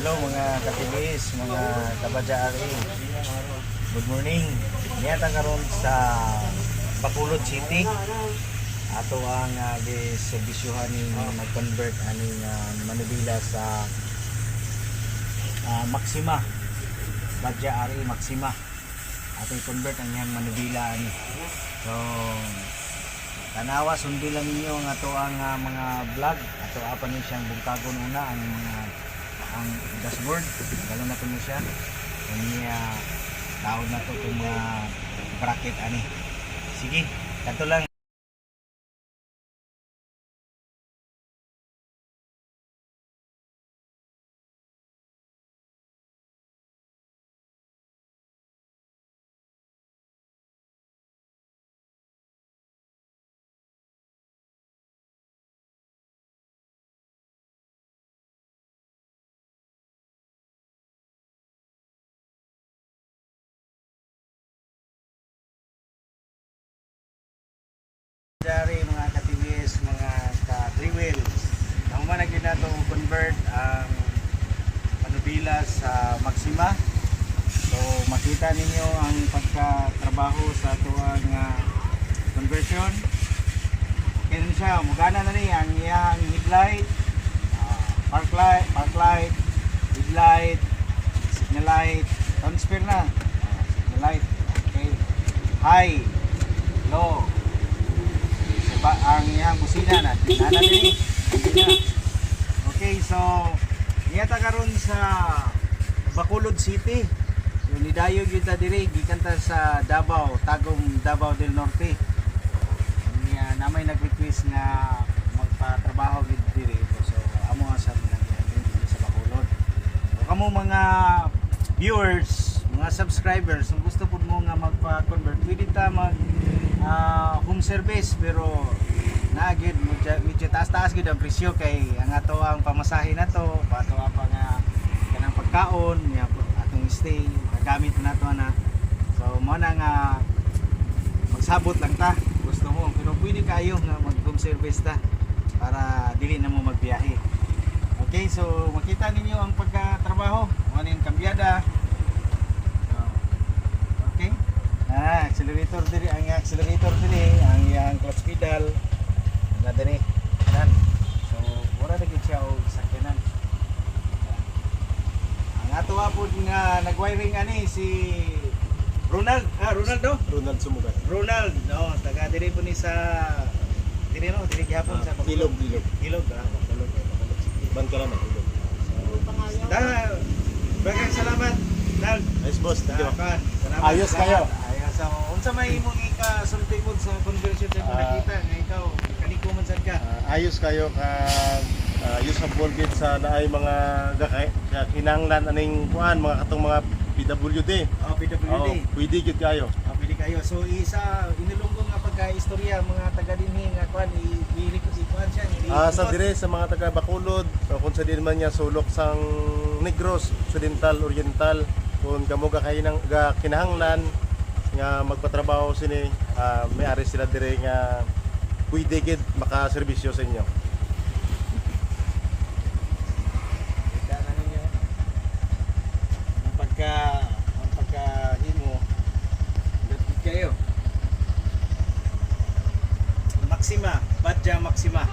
Hello mga katibis, mga kabadyaari. Good morning. Niyata karon sa Bacolod City. Ato ang giserbisyuhan ni mag-convert aning Manubila sa Maxima. Badyaari Maxima. Ato i-convert ang iyang Manubila ani. So tanawa sundin lang ninyo ang ato ang mga vlog. Ato apa ni siyang bungkagon una ang dashboard, gano'n na ito siya niya taon na ito itong mga bracket ani. Sige, kanto lang. Dari mga katiwis, mga ka-3 wheels. Ang man naging nato convert ang Manubila sa Maxima. So makita ninyo ang pagkatrabaho sa tuwang conversion. Kaya siya, mugana na niya ang iyang headlight, park light, headlight, signal light, transfer na. Signal light, okay. High, low, ang iyang busina na dili. Okay, so niyata karon sa Bacolod City. So nidayo gyud ta diri gikan ta sa Davao, Tagum, Davao del Norte. Niya namay nag-request nga magpatrabaho gid diri. So amo nga sa Bacolod. So kamo mga viewers, mga subscribers, kung gusto pud mo nga magpa-convert, pwede ta mag home service, pero naagid medyo taas-taas gid ang presyo kay ang ato ang pamasahe nato, pato pa nga kanang pagkaon niya atong stay, gamit nato na. So mo na nga magsabot lang ta gusto mo, pero pwede kayo nga mag home service ta para dili na mo magbiyahe. Okay, so makita ninyo ang pagkatrabaho, ano yung kambyada. Accelerator diri, ang clutch pedal na diri nan. So wala na gid siya og sakyanan. Ang ato apod nga nagwiring ani si Ronald, Ronald Sumugan. Ronald, no, taga diri po ni sa diri no, diri gihapon sa Ilog. Bacolod. Bangkalan na Ilog. Daghang salamat, Nal. Ayos boss, thank you. Salamat. Ayos kayo. So, unsa may imong ikasulti mo sa conversion sa nakita nga ikaw kaniko man sad ka? Ayos kayo kag usable gid sa naay mga kinahanglan aning kuan mga katong mga PWD. PWD. Pwede gid kayo. Pwede kayo. So isa inulunggong nga pagka-istorya mga taga dinhi nga kuan i-request kuan siya. Sa dire sa mga taga Bacolod, so, kung sa din man niya sulok sang Negros, Occidental, Oriental, kung kamo kinahanglan nga magpatrabaho sini, may ari sila dire nga pwede gid makaserbisyo sa inyo. Kita na ninyo ang pagkahimo dapit kayo. Maxima, Badya Maxima.